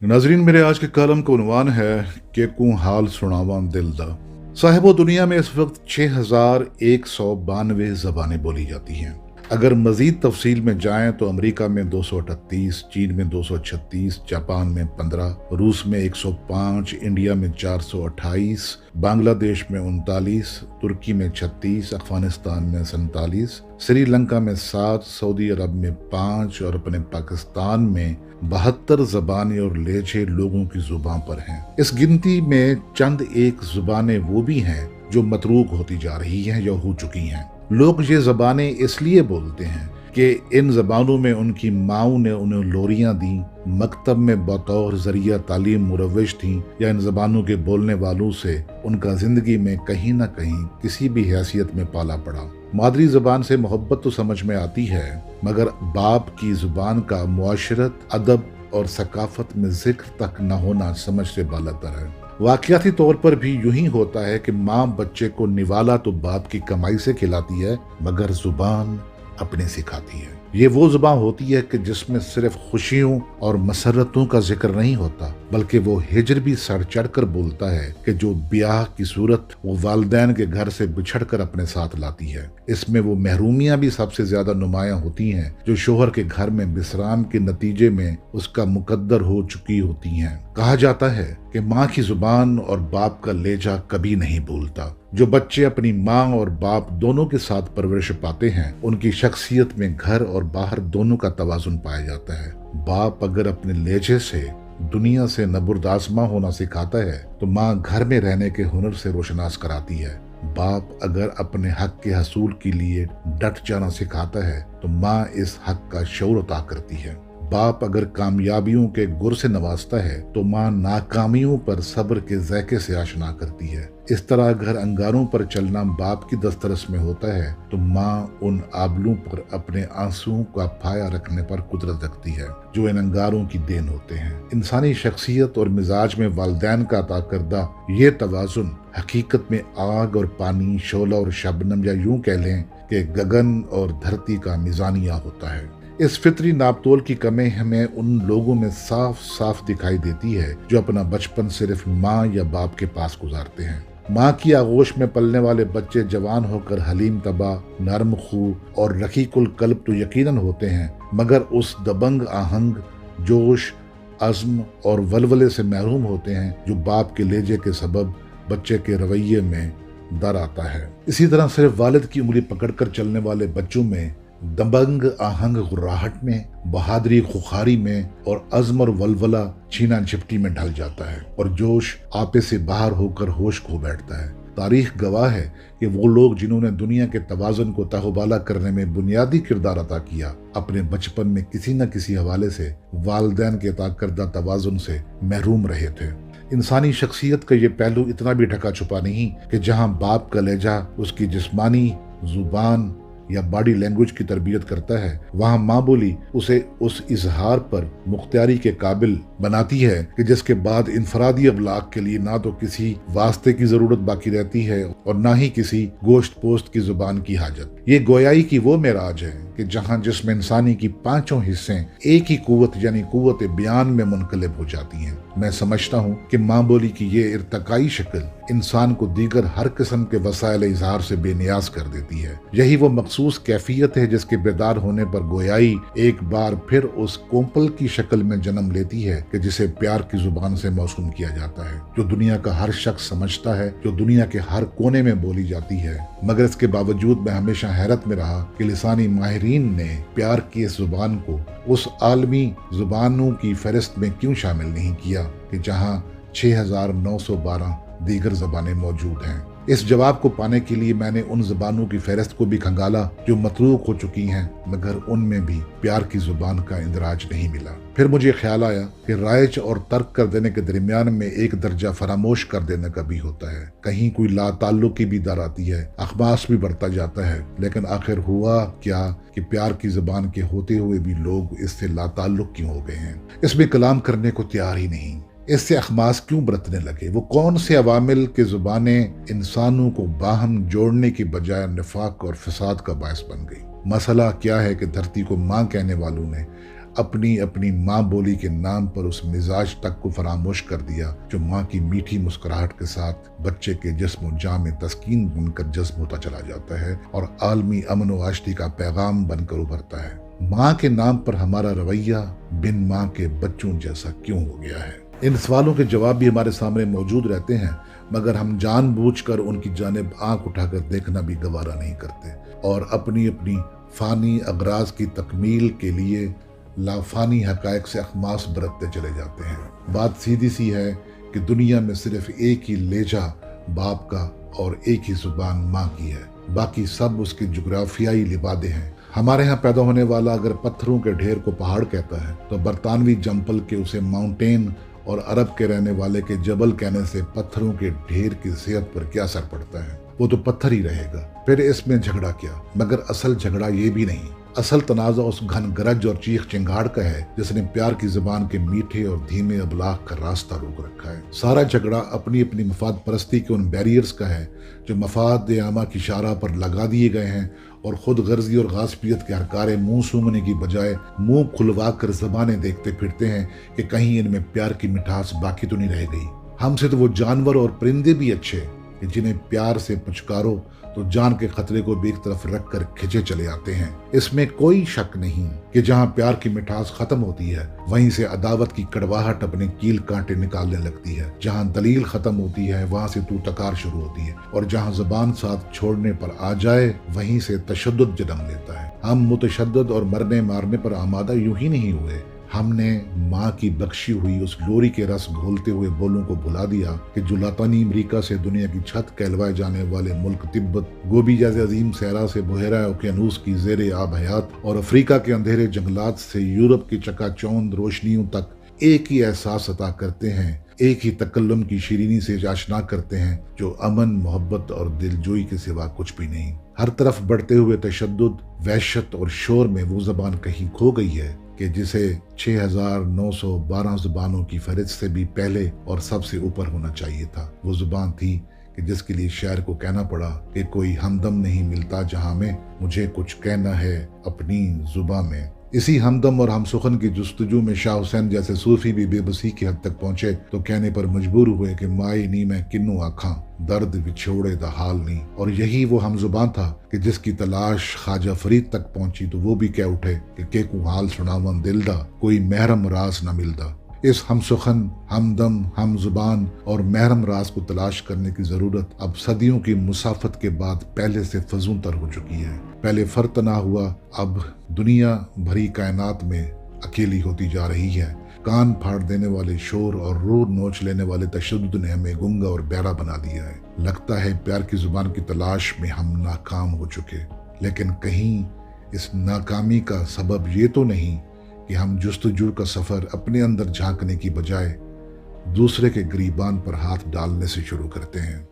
नाजरीन, मेरे आज के कॉलम का उन्वान है कि कू हाल सुनावा दिल दा। साहिबो, दुनिया में इस वक्त 6192 ज़बानें बोली जाती हैं। अगर मजीद तफसील में जाएं तो अमेरिका में 238, चीन में 236, जापान में 15, रूस में 105, इंडिया में 428, बांग्लादेश में 39, तुर्की में 36, अफगानिस्तान में 47, श्रीलंका में 7, सऊदी अरब में 5 और अपने पाकिस्तान में 72 ज़बानें और लहजे लोगों की जुबान पर हैं। इस गिनती में चंद एक ज़ुबानें वो भी हैं जो मतरूक होती जा रही हैं या हो चुकी हैं। लोग ये ज़बानें इसलिए बोलते हैं कि इन ज़बानों में उनकी माओं ने उन्हें लोरियां दी, मकतब में बतौर ज़रिया तालीम मुरव्वज थीं, या इन ज़बानों के बोलने वालों से उनका ज़िंदगी में कहीं ना कहीं किसी भी हैसियत में पाला पड़ा। मादरी ज़बान से मोहब्बत तो समझ में आती है, मगर बाप की ज़ुबान का मुआशरत, अदब और सकाफत में जिक्र तक न होना समझ से बालातर है। वाक़याती तौर पर भी यूं ही होता है कि माँ बच्चे को निवाला तो बाप की कमाई से खिलाती है, मगर जुबान अपने सिखाती है। ये वो जुबान होती है कि जिसमें सिर्फ खुशियों और मसरतों का जिक्र नहीं होता, बल्कि वो हिजर भी सर चढ़ कर बोलता है कि जो ब्याह की सूरत वो वालिदैन के घर से बिछड़ कर अपने साथ लाती है। इसमें वो महरूमियां भी सबसे ज्यादा नुमायां होती हैं जो शोहर के घर में विश्राम के नतीजे में उसका मुकद्दर हो चुकी होती हैं। कहा जाता है कि माँ की जुबान और बाप का लहजा कभी नहीं भूलता। जो बच्चे अपनी माँ और बाप दोनों के साथ परवरिश पाते हैं, उनकी शख्सियत में घर और बाहर दोनों का तवाजुन पाया जाता है। बाप अगर अपने लहजे से दुनिया से नबुर्दासमा होना सिखाता है तो माँ घर में रहने के हुनर से रोशनास कराती है। बाप अगर अपने हक के हसूल के लिए डट जाना सिखाता है तो माँ इस हक का शऊर अता करती है। बाप अगर कामयाबियों के गुर से नवाजता है तो माँ नाकामियों पर सब्र के ज़ैके से आशना करती है। इस तरह अगर अंगारों पर चलना बाप की दस्तरस में होता है तो माँ उन आबलों पर अपने आंसुओं का फाया रखने पर कुदरत रखती है जो इन अंगारों की देन होते हैं। इंसानी शख्सियत और मिजाज में वालिदैन का अता करदा ये तवाजुन हकीकत में आग और पानी, शोला और शबनम, या यूं कह लें कि गगन और धरती का मिजानिया होता है। इस फितरी नापतोल की कमी हमें उन लोगों में साफ साफ दिखाई देती है जो अपना बचपन सिर्फ माँ या बाप के पास गुजारते हैं। माँ की आगोश में पलने वाले बच्चे जवान होकर हलीम तबा, नरम खू और रकीकुल कल्ब तो यकीनन होते हैं, मगर उस दबंग आहंग, जोश, अज़्म और वलवले से महरूम होते हैं जो बाप के लेजे के सबब बच्चे के रवैये में दर आता है। इसी तरह सिर्फ वालिद की उंगली पकड़कर चलने वाले बच्चों में दबंग आहंग गुर्राहट में, बहादुरी खुखारी में और अज़्म और वलवला छीना झपटी में ढल जाता है और जोश आपे से बाहर होकर होश खो बैठता है। तारीख गवाह है कि वो लोग जिन्होंने दुनिया के तवाज़ुन को तहबाला करने में बुनियादी किरदार अदा किया, अपने बचपन में किसी न किसी हवाले से वालिदैन के अता करदा तवाज़ुन से महरूम रहे थे। इंसानी शख्सियत का ये पहलू इतना भी ढका छुपा नहीं कि जहाँ बाप का लहजा उसकी जिस्मानी जुबान या बॉडी लैंग्वेज की तरबियत करता है, वहाँ माँ बोली उसे उस इजहार पर मुख्तियारी के काबिल बनाती है कि जिसके बाद इनफरादी अबलाग के लिए ना तो किसी वास्ते की जरूरत बाकी रहती है और ना ही किसी गोश्त पोस्त की जुबान की हाजत। ये गोयाई की वो मेराज है कि जहाँ जिस्म इंसानी की पांचों हिस्सें एक ही कुव्वत यानी कुव्वत बयान में मुनकलिब हो जाती हैं। मैं समझता हूँ कि माँ बोली की ये इर्तकाई शक्ल इंसान को दीगर हर किस्म के वसाइल इजहार से बेनियाज कर देती है। यही वो मखसूस कैफियत है जिसके बेदार होने पर गोयाई एक बार फिर उस कोम्पल की शक्ल में जन्म लेती है कि जिसे प्यार की जुबान से मौसूम किया जाता है, जो दुनिया का हर शख्स समझता है, जो दुनिया के हर कोने में बोली जाती है। मगर इसके बावजूद मैं हमेशा हैरत में रहा कि लिसानी माहिरीन ने प्यार की इस जुबान को उस आलमी जुबानों की फहरिस्त में क्यों शामिल नहीं किया कि जहाँ 6912 दीगर ज़बानें मौजूद हैं। इस जवाब को पाने के लिए मैंने उन ज़बानों की फहरिस्त को भी खंगाला जो मतरूक हो चुकी हैं, मगर उनमें भी प्यार की ज़ुबान का इंदराज नहीं मिला। फिर मुझे ख्याल आया कि राइज और तर्क कर देने के दरमियान में एक दर्जा फरामोश कर देने का भी होता है। कहीं कोई लाताल्लुकी भी दर आती है, अखबास भी बढ़ता जाता है, लेकिन आखिर हुआ क्या कि प्यार की ज़ुबान के होते हुए भी लोग इससे लाताल्लुक क्यों हो गए हैं, इसमें कलाम करने को तैयार ही नहीं, इससे अखमास क्यों बरतने लगे। वो कौन से अवामिल के जुबानें इंसानों को बाहम जोड़ने की बजाय निफाक और फसाद का बायस बन गई। मसला क्या है कि धरती को माँ कहने वालों ने اپنی اپنی ماں بولی کے نام پر اس مزاج تک کو فراموش کر دیا جو ماں کی میٹھی مسکراہٹ کے ساتھ بچے کے جسم و جاں میں تسکین بن کر جذب ہوتا چلا جاتا ہے اور عالمی امن و آشتی کا پیغام بن کر ابھرتا ہے۔ ماں کے نام پر ہمارا رویہ بن ماں کے بچوں جیسا کیوں ہو گیا ہے؟ ان سوالوں کے جواب بھی ہمارے سامنے موجود رہتے ہیں، مگر ہم جان بوجھ کر ان کی جانب آنکھ اٹھا کر دیکھنا بھی گوارا نہیں کرتے اور اپنی اپنی فانی اغراض کی تکمیل کے لیے لافانی حقائق سے اخماس برتتے چلے جاتے ہیں۔ بات سیدھی سی ہے کہ دنیا میں صرف ایک ہی لہجہ باپ کا اور ایک ہی زبان ماں کی ہے، باقی سب اس کے جغرافیائی لبادے ہیں۔ ہمارے ہاں پیدا ہونے والا اگر پتھروں کے ڈھیر کو پہاڑ کہتا ہے تو برطانوی جمپل کے اسے ماؤنٹین اور عرب کے رہنے والے کے جبل کہنے سے پتھروں کے ڈھیر کی صحت پر کیا اثر پڑتا ہے؟ وہ تو پتھر ہی رہے گا۔ پھر اس میں جھگڑا کیا؟ مگر اصل جھگڑا یہ بھی نہیں، اصل تنازع اس گھن گرج اور چیخ چنگاڑ کا ہے جس نے پیار کی زبان کے میٹھے اور دھیمے ابلاغ کا راستہ روک رکھا ہے۔ سارا جھگڑا اپنی اپنی مفاد پرستی کے ان بیریئرز کا ہے جو مفاد عامہ کی شارہ پر لگا دیے گئے ہیں اور خود غرضی اور غاصبیت کے ہرکارے منہ سونگنے کی بجائے منہ کھلوا کر زبانیں دیکھتے پھرتے ہیں کہ کہیں ان میں پیار کی مٹھاس باقی تو نہیں رہ گئی۔ ہم سے تو وہ جانور اور پرندے بھی اچھے کہ جنہیں پیار سے پچکارو تو جان کے خطرے کو بھی ایک طرف رکھ کر کھچے چلے آتے ہیں۔ اس میں کوئی شک نہیں کہ جہاں پیار کی مٹھاس ختم ہوتی ہے وہیں سے عداوت کی کڑواہٹ اپنے کیل کانٹے نکالنے لگتی ہے، جہاں دلیل ختم ہوتی ہے وہاں سے تو تکار شروع ہوتی ہے، اور جہاں زبان ساتھ چھوڑنے پر آ جائے وہیں سے تشدد جنم لیتا ہے۔ ہم متشدد اور مرنے مارنے پر آمادہ یوں ہی نہیں ہوئے، ہم نے ماں کی بخشی ہوئی اس گلوری کے رس گھولتے ہوئے بولوں کو بھلا دیا کہ جو لاطینی امریکہ سے دنیا کی چھت کہلوائے جانے والے ملک تبت، گوبی جیسے عظیم صحرا سے بحیرہ اوقیانوس کی زیر آب حیات اور افریقہ کے اندھیرے جنگلات سے یورپ کی چکا چوند روشنیوں تک ایک ہی احساس عطا کرتے ہیں، ایک ہی تکلم کی شیرینی سے آشنا کرتے ہیں جو امن، محبت اور دلجوئی کے سوا کچھ بھی نہیں۔ ہر طرف بڑھتے ہوئے تشدد، وحشت اور شور میں وہ زبان کہیں کھو گئی ہے کہ جسے 6912 زبانوں کی فہرست سے بھی پہلے اور سب سے اوپر ہونا چاہیے تھا۔ وہ زبان تھی کہ جس کے لیے شاعر کو کہنا پڑا کہ کوئی ہمدم نہیں ملتا جہاں میں، مجھے کچھ کہنا ہے اپنی زبان میں۔ اسی ہمدم اور ہم سخن کی جستجو میں شاہ حسین جیسے صوفی بھی بے بسی کی حد تک پہنچے تو کہنے پر مجبور ہوئے کہ مائی نی میں کنوں آکھاں، درد وچھوڑے دا حال نہیں۔ اور یہی وہ ہم زبان تھا کہ جس کی تلاش خواجہ فرید تک پہنچی تو وہ بھی کہہ اٹھے کہ کو حال سناون دل دا، کوئی محرم راز نہ ملدا۔ اس ہم سخن، ہمدم، ہم زبان اور محرم راز کو تلاش کرنے کی ضرورت اب صدیوں کی مسافت کے بعد پہلے سے فزوں تر ہو چکی ہے۔ پہلے فرتنا ہوا، اب دنیا بھری کائنات میں اکیلی ہوتی جا رہی ہے۔ کان پھاڑ دینے والے شور اور روح نوچ لینے والے تشدد نے ہمیں گنگا اور بہرا بنا دیا ہے۔ لگتا ہے پیار کی زبان کی تلاش میں ہم ناکام ہو چکے، لیکن کہیں اس ناکامی کا سبب یہ تو نہیں کہ ہم جستجو کا سفر اپنے اندر جھانکنے کی بجائے دوسرے کے گریبان پر ہاتھ ڈالنے سے شروع کرتے ہیں۔